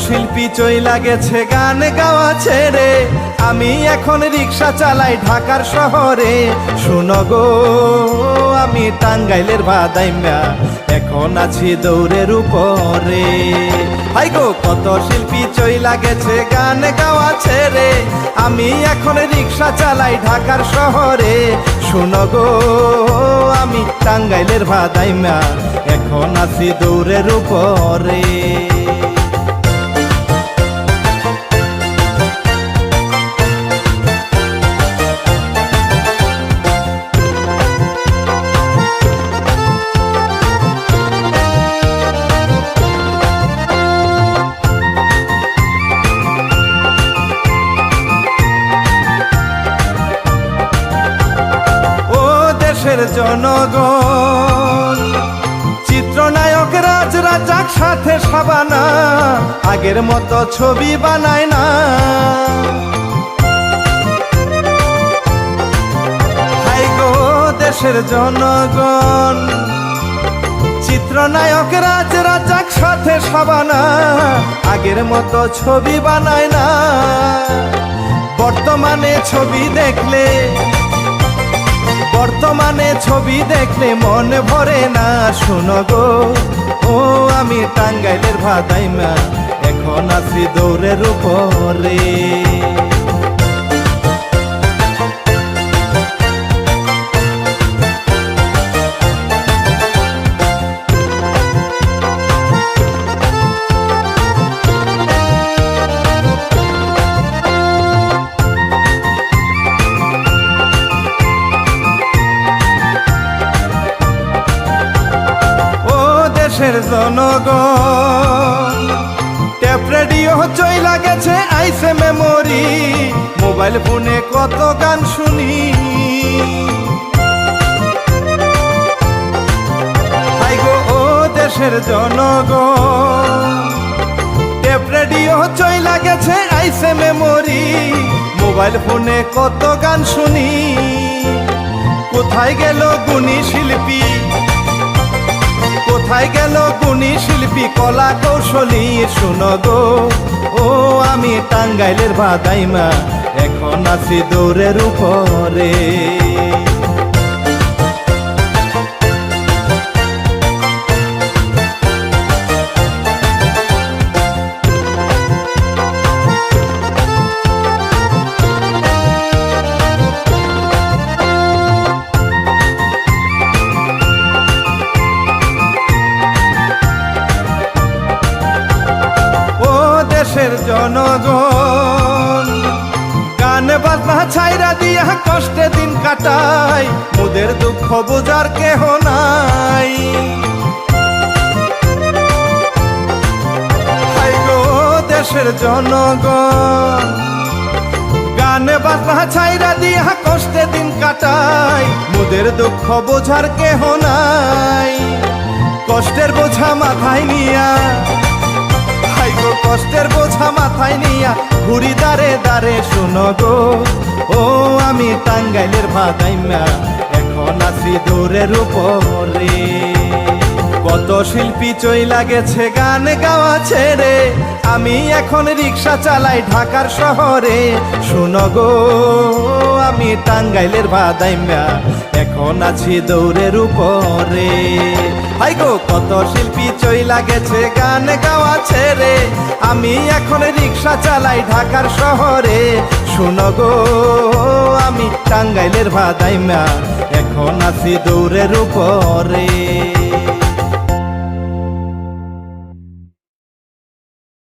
শিল্পী চইলা গেছে গান গাওয়া ছেড়ে, আমি এখন রিক্সা চালাই ঢাকার শহরে। শুনো গো আমি টাঙ্গাইলের বাদাইমা, এখন আছি দৌড়ের উপরে। হাই গো কত শিল্পী চইলা গেছে গান গাওয়া ছেড়ে, আমি এখন রিক্সা চালাই ঢাকার শহরে। শুনো গো আমি টাঙ্গাইলের বাদাইমা, এখন আছি দৌড়ের উপরে। জনগণ চিত্রনায়ক রাজ রাজাক সাথে সাবানা আগের মতো ছবি বানায় না। হাই গো দেশের জনগণ চিত্রনায়ক রাজ রাজাক সাথে সাবানা আগের মতো ছবি বানায় না। বর্তমানে ছবি দেখলে মন ভরে না। শুনো গো ও আমি টাঙ্গাইলের বাদাইমা, এখন আছি দৌড়ের উপরে। জনগণ ট্যাপ রেডিও চইলা গেছে আইসে মেমোরি, মোবাইল ফোনে কত গান শুনি। হাই গো ও দেশের জনগণ ট্যাপ রেডিও চইলা গেছে আইসে মেমোরি, মোবাইল ফোনে কত গান শুনি। কোথায় গেল গুণী শিল্পী, কোথায় গেল গুণী শিল্পী কলা কৌশলী। শুনো গো ও আমি টাঙ্গাইলের বাদাইমা, এখন আছি দৌড়ের উপরে। দেশের জনগণ গান বাজনা ছাইরা দিয়া কষ্টে দিন কাটাই, মোদের দুঃখ বোঝার কেহ নাই। হাই গো দেশের জনগণ গান বাজনা ছাইরা দিয়া কষ্টে দিন কাটাই, মোদের দুঃখ বোঝার কেহ নাই। কষ্টের বোঝা মাথায় নিয়া, কষ্টের বোঝা মাথায় নিয়া ঘুরি দারে দারে। শুনো গো ও আমি টাঙ্গাইলের বাদাইমা, এখন আছি দৌড়ের উপরে। কত শিল্পী চইলা গেছে গান গাওয়া ছেড়ে, আমি এখন রিক্সা চালাই ঢাকার শহরে। শুনো গো আমি টাঙ্গাইলের বাদাইমা, এখন আছি দৌড়ের উপরে। হাই গো কত শিল্পী চইলা গেছে গান গাওয়া ছেড়ে, আমি এখন রিক্সা চালাই ঢাকার শহরে। শুনো গো আমি টাঙ্গাইলের বাদাইমা, এখন আছি দৌড়ের উপরে।